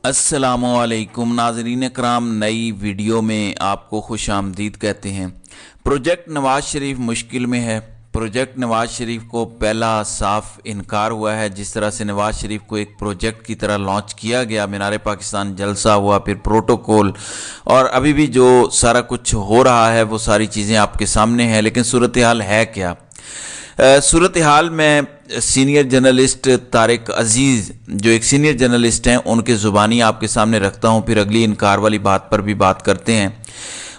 अस्सलामुअलैकुम नाज़रीन कराम, नई वीडियो में आपको खुश आमदीद कहते हैं। प्रोजेक्ट नवाज़ शरीफ मुश्किल में है। प्रोजेक्ट नवाज़ शरीफ को पहला साफ इनकार हुआ है। जिस तरह से नवाज़ शरीफ को एक प्रोजेक्ट की तरह लॉन्च किया गया, मीनार पाकिस्तान जलसा हुआ, फिर प्रोटोकॉल, और अभी भी जो सारा कुछ हो रहा है वो सारी चीज़ें आपके सामने हैं। लेकिन सूरत हाल है क्या? सूरत हाल में सीनियर जर्नलिस्ट तारिक अजीज़, जो एक सीनियर जर्नलिस्ट हैं, उनके ज़ुबानी आपके सामने रखता हूँ, फिर अगली इनकार वाली बात पर भी बात करते हैं।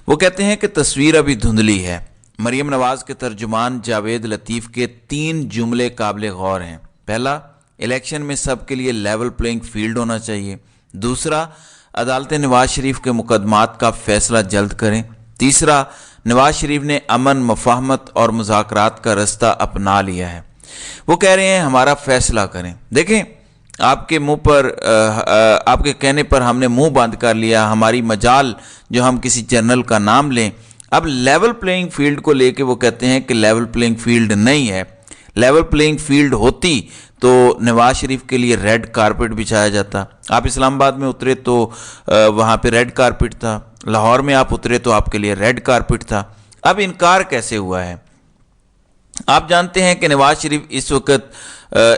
वो कहते हैं कि तस्वीर अभी धुंधली है। मरीम नवाज़ के तर्जुमान जावेद लतीफ़ के 3 जुमले काबिल गौर हैं। पहला, इलेक्शन में सब के लिए लेवल प्लेइंग फील्ड होना चाहिए। दूसरा, अदालत नवाज़ शरीफ के मुकदमात का फैसला जल्द करें। तीसरा, नवाज़ शरीफ ने अमन, मफाहमत और मुज़ाकरात का रास्ता अपना लिया है। वो कह रहे हैं हमारा फैसला करें। देखें, आपके मुंह पर आपके कहने पर हमने मुंह बंद कर लिया। हमारी मजाल जो हम किसी जर्नल का नाम लें। अब लेवल प्लेइंग फील्ड को लेके वो कहते हैं कि लेवल प्लेइंग फील्ड नहीं है। लेवल प्लेइंग फील्ड होती तो नवाज़ शरीफ के लिए रेड कारपेट बिछाया जाता। आप इस्लामाबाद में उतरे तो वहाँ पे रेड कारपेट था। लाहौर में आप उतरे तो आपके लिए रेड कारपेट था। अब इनकार कैसे हुआ है? आप जानते हैं कि नवाज़ शरीफ इस वक्त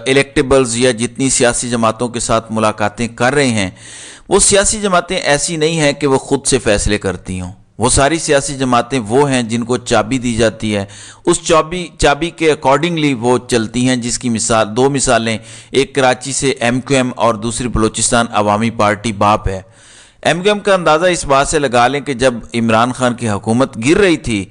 इलेक्टेबल्स या जितनी सियासी जमातों के साथ मुलाकातें कर रहे हैं, वो सियासी जमातें ऐसी नहीं हैं कि वो खुद से फैसले करती हों। वो सारी सियासी जमातें वो हैं जिनको चाबी दी जाती है। उस चाबी के अकॉर्डिंगली वो चलती हैं। जिसकी मिसाल, 2 मिसालें, एक कराची से MQM और दूसरी बलूचिस्तान अवामी पार्टी बाप है। MQM का अंदाज़ा इस बात से लगा लें कि जब इमरान खान की हुकूमत गिर रही थी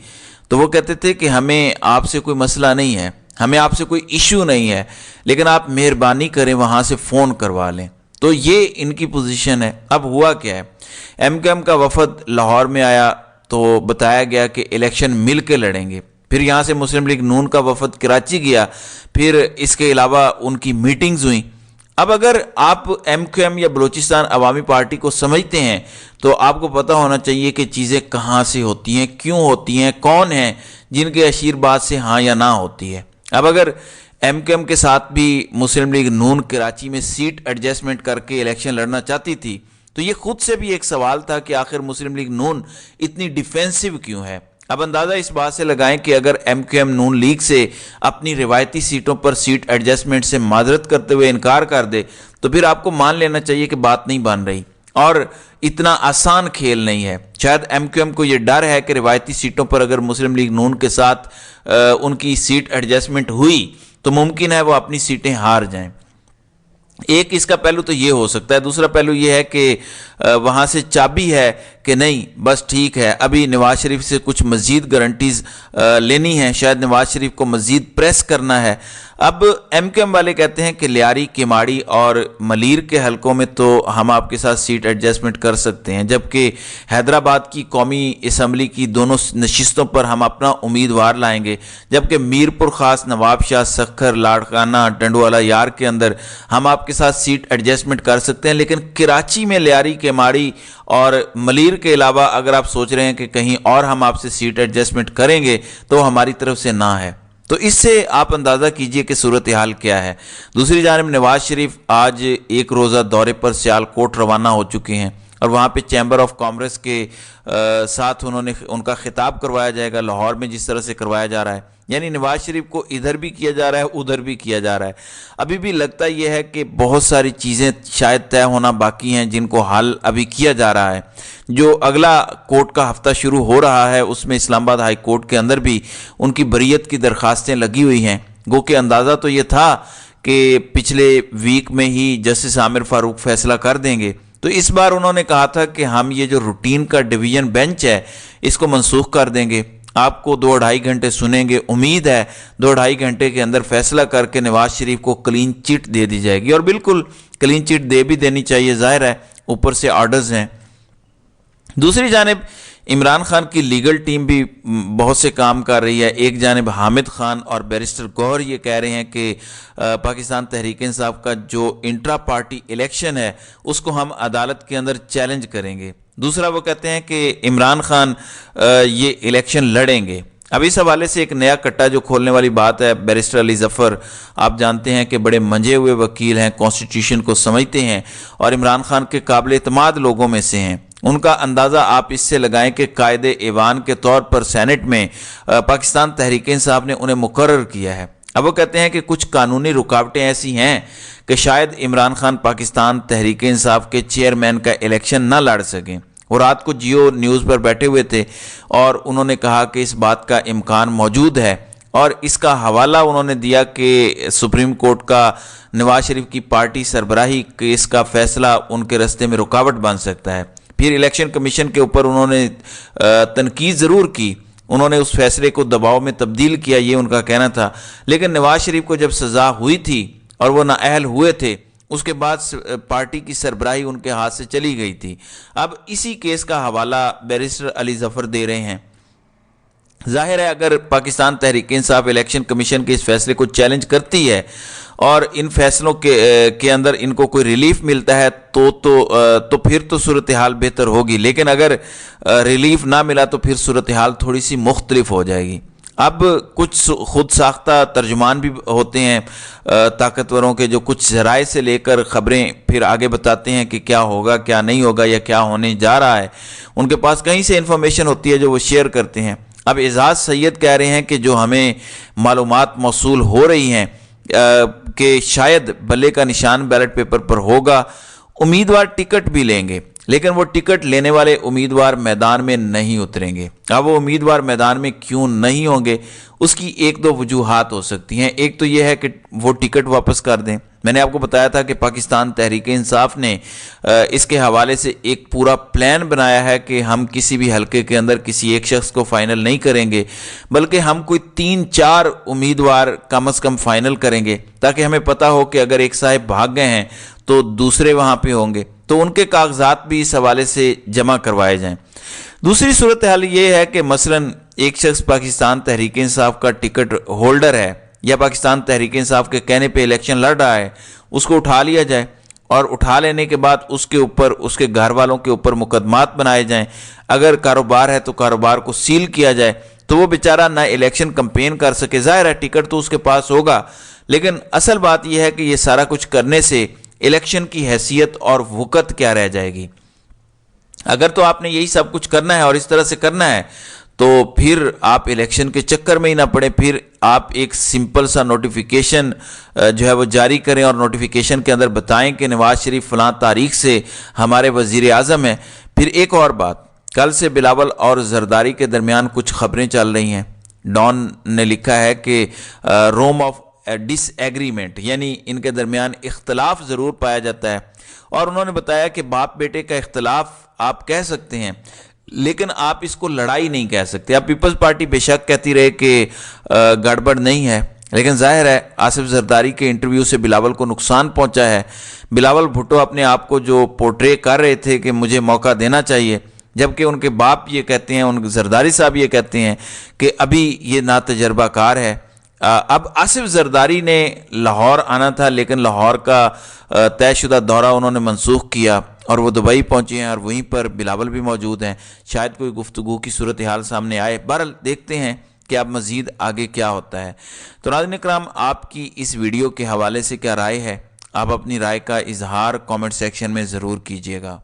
तो वो कहते थे कि हमें आपसे कोई मसला नहीं है, हमें आपसे कोई इशू नहीं है, लेकिन आप मेहरबानी करें वहाँ से फ़ोन करवा लें। तो ये इनकी पोजीशन है। अब हुआ क्या है? MQM का वफद लाहौर में आया तो बताया गया कि इलेक्शन मिल के लड़ेंगे। फिर यहाँ से मुस्लिम लीग नून का वफद कराची गया। फिर इसके अलावा उनकी मीटिंग्स हुई। अब अगर आप MQM या बलूचिस्तान अवामी पार्टी को समझते हैं तो आपको पता होना चाहिए कि चीज़ें कहाँ से होती हैं, क्यों होती हैं, कौन हैं जिनके आशीर्वाद से हाँ या ना होती है। अब अगर MQM के साथ भी मुस्लिम लीग नून कराची में सीट एडजस्टमेंट करके इलेक्शन लड़ना चाहती थी तो ये खुद से भी एक सवाल था कि आखिर मुस्लिम लीग नून इतनी डिफेंसिव क्यों है। अब अंदाज़ा इस बात से लगाएं कि अगर MQM नून लीग से अपनी रिवायती सीटों पर सीट एडजस्टमेंट से माजरत करते हुए इनकार कर दे तो फिर आपको मान लेना चाहिए कि बात नहीं बन रही और इतना आसान खेल नहीं है। शायद MQM को ये डर है कि रिवायती सीटों पर अगर मुस्लिम लीग नून के साथ उनकी सीट एडजस्टमेंट हुई तो मुमकिन है वो अपनी सीटें हार जाएं। एक इसका पहलू तो ये हो सकता है। दूसरा पहलू ये है कि वहाँ से चाबी है कि नहीं, बस ठीक है, अभी नवाज़ शरीफ से कुछ मज़ीद गारंटीज़ लेनी है, शायद नवाज़ शरीफ को मज़ीद प्रेस करना है। अब MQM वाले कहते हैं कि लियारी, केमाड़ी और मलीर के हलकों में तो हम आपके साथ सीट एडजस्टमेंट कर सकते हैं, जबकि हैदराबाद की कौमी असम्बली की दोनों नशिस्तों पर हम अपना उम्मीदवार लाएंगे, जबकि मीरपुर ख़ास, नवाबशाह, सखर, लाड़काना, टंडवाला यार के अंदर हम आपके साथ सीट एडजस्टमेंट कर सकते हैं। लेकिन कराची में लियारी, केमाड़ी और मलीर के अलावा अगर आप सोच रहे हैं कि कहीं और हम आपसे सीट एडजस्टमेंट करेंगे तो हमारी तरफ से ना है। तो इससे आप अंदाज़ा कीजिए कि सूरत हाल क्या है। दूसरी जानिब नवाज़ शरीफ आज एक रोज़ा दौरे पर सियालकोट रवाना हो चुके हैं और वहाँ पे चैम्बर ऑफ कॉमर्स के साथ उनका खिताब करवाया जाएगा, लाहौर में जिस तरह से करवाया जा रहा है। यानी नवाज़ शरीफ को इधर भी किया जा रहा है, उधर भी किया जा रहा है। अभी भी लगता यह है कि बहुत सारी चीज़ें शायद तय होना बाकी हैं जिनको हल अभी किया जा रहा है। जो अगला कोर्ट का हफ्ता शुरू हो रहा है उसमें इस्लामाबाद हाई कोर्ट के अंदर भी उनकी बरीयत की दरखास्तें लगी हुई हैं। गो के अंदाज़ा तो ये था कि पिछले वीक में ही जस्टिस आमिर फारूक फैसला कर देंगे। तो इस बार उन्होंने कहा था कि हम ये जो रूटीन का डिवीज़न बेंच है इसको मनसूख कर देंगे, आपको 2-2.5 घंटे सुनेंगे। उम्मीद है 2-2.5 घंटे के अंदर फैसला करके नवाज़ शरीफ को क्लीन चिट दे दी जाएगी और बिल्कुल क्लीन चिट दे भी देनी चाहिए, जाहिर है ऊपर से ऑर्डर्स हैं। दूसरी जानिब इमरान खान की लीगल टीम भी बहुत से काम कर रही है। एक जानिब हामिद खान और बैरिस्टर गौहर ये कह रहे हैं कि पाकिस्तान तहरीक इंसाफ का जो इंट्रा पार्टी इलेक्शन है उसको हम अदालत के अंदर चैलेंज करेंगे। दूसरा वो कहते हैं कि इमरान खान ये इलेक्शन लड़ेंगे। اب اس حوالے سے ایک نیا کٹا جو کھولنے والی بات ہے، بیرسٹر علی ظفر آپ جانتے ہیں کہ بڑے منجے ہوئے وکیل ہیں، کانسٹیٹیوشن کو سمجھتے ہیں اور عمران خان کے قابل اعتماد لوگوں میں سے ہیں۔ ان کا اندازہ آپ اس سے لگائیں کہ قائد ایوان کے طور پر سینٹ میں پاکستان تحریک انصاف نے انہیں مقرر کیا ہے۔ اب وہ کہتے ہیں کہ کچھ قانونی رکاوٹیں ایسی ہیں کہ شاید عمران خان پاکستان تحریک انصاف کے چیئرمین کا الیکشن نہ لڑ سکیں۔ وہ رات کو جیو نیوز پر بیٹھے ہوئے تھے اور انہوں نے کہا کہ اس بات کا امکان موجود ہے، اور اس کا حوالہ انہوں نے دیا کہ سپریم کورٹ کا نواز شریف کی پارٹی سربراہی کیس کا فیصلہ ان کے راستے میں رکاوٹ بن سکتا ہے۔ پھر الیکشن کمیشن کے اوپر انہوں نے تنقید ضرور کی، انہوں نے اس فیصلے کو دباؤ میں تبدیل کیا، یہ ان کا کہنا تھا، لیکن نواز شریف کو جب سزا ہوئی تھی اور وہ نااہل ہوئے تھے، اس کے بعد پارٹی کی سربراہی ان کے ہاتھ سے چلی گئی تھی۔ اب اسی کیس کا حوالہ بیرسٹر علی ظفر دے رہے ہیں۔ ظاہر ہے اگر پاکستان تحریک انصاف الیکشن کمیشن کے اس فیصلے کو چیلنج کرتی ہے اور ان فیصلوں کے اندر ان کو کوئی ریلیف ملتا ہے تو پھر تو صورتحال بہتر ہوگی، لیکن اگر ریلیف نہ ملا تو پھر صورتحال تھوڑی سی مختلف ہو جائے گی۔ اب کچھ خود ساختہ ترجمان بھی ہوتے ہیں طاقتوروں کے، جو کچھ ذرائع سے لے کر خبریں پھر آگے بتاتے ہیں کہ کیا ہوگا کیا نہیں ہوگا یا کیا ہونے جا رہا ہے۔ ان کے پاس کہیں سے انفارمیشن ہوتی ہے جو وہ شیئر کرتے ہیں۔ اب اعزاز سید کہہ رہے ہیں کہ جو ہمیں معلومات موصول ہو رہی ہیں کہ شاید بلے کا نشان بیلٹ پیپر پر ہوگا، امیدوار ٹکٹ بھی لیں گے لیکن وہ ٹکٹ لینے والے امیدوار میدان میں نہیں اتریں گے۔ اب وہ امیدوار میدان میں کیوں نہیں ہوں گے، اس کی ایک دو وجوہات ہو سکتی ہیں۔ ایک تو یہ ہے کہ وہ ٹکٹ واپس کر دیں۔ میں نے آپ کو بتایا تھا کہ پاکستان تحریک انصاف نے اس کے حوالے سے ایک پورا پلان بنایا ہے کہ ہم کسی بھی حلقے کے اندر کسی ایک شخص کو فائنل نہیں کریں گے، بلکہ ہم کوئی 3-4 امیدوار کم از کم فائنل کریں گے، تاکہ ہمیں پتہ ہو کہ اگر ایک صاحب بھاگ گئے ہیں تو دوسرے وہاں پہ ہوں گے، تو ان کے کاغذات بھی اس حوالے سے جمع کروائے جائیں۔ دوسری صورتحال یہ ہے کہ مثلاً ایک شخص پاکستان تحریک انصاف کا ٹکٹ ہولڈر ہے یا پاکستان تحریک انصاف کے کہنے پہ الیکشن لڑ رہا ہے، اس کو اٹھا لیا جائے اور اٹھا لینے کے بعد اس کے اوپر اس کے گھر والوں کے اوپر مقدمات بنائے جائیں۔ اگر کاروبار ہے تو کاروبار کو سیل کیا جائے تو وہ بیچارہ نہ الیکشن کمپین کر سکے۔ ظاہر ہے ٹکٹ تو اس کے پاس ہوگا، لیکن اصل بات یہ ہے کہ یہ سارا کچھ کرنے سے الیکشن کی حیثیت اور وقت کیا رہ جائے گی۔ اگر تو آپ نے یہی سب کچھ کرنا ہے اور اس طرح سے کرنا ہے تو پھر آپ الیکشن کے چکر میں ہی نہ پڑیں، پھر آپ ایک سمپل سا نوٹیفیکیشن جو ہے وہ جاری کریں اور نوٹیفیکیشن کے اندر بتائیں کہ نواز شریف فلاں تاریخ سے ہمارے وزیر اعظم ہیں۔ پھر ایک اور بات، کل سے بلاول اور زرداری کے درمیان کچھ خبریں چل رہی ہیں۔ ڈان نے لکھا ہے کہ روم آف ڈس ایگریمنٹ، یعنی ان کے درمیان اختلاف ضرور پایا جاتا ہے، اور انہوں نے بتایا کہ باپ بیٹے کا اختلاف آپ کہہ سکتے ہیں لیکن آپ اس کو لڑائی نہیں کہہ سکتے۔ اب پیپلز پارٹی بے شک کہتی رہے کہ گڑبڑ نہیں ہے، لیکن ظاہر ہے آصف زرداری کے انٹرویو سے بلاول کو نقصان پہنچا ہے۔ بلاول بھٹو اپنے آپ کو جو پورٹرے کر رہے تھے کہ مجھے موقع دینا چاہیے، جبکہ ان کے باپ یہ کہتے ہیں، ان زرداری صاحب یہ کہتے ہیں کہ ابھی یہ ناتجربہ کار ہے۔ اب آصف زرداری نے لاہور آنا تھا لیکن لاہور کا طے شدہ دورہ انہوں نے منسوخ کیا اور وہ دبئی پہنچے ہیں، اور وہیں پر بلاول بھی موجود ہیں۔ شاید کوئی گفتگو کی صورتحال سامنے آئے، بہرحال دیکھتے ہیں کہ اب مزید آگے کیا ہوتا ہے۔ تو ناظرین اکرام، آپ کی اس ویڈیو کے حوالے سے کیا رائے ہے؟ آپ اپنی رائے کا اظہار کامنٹ سیکشن میں ضرور کیجیے گا۔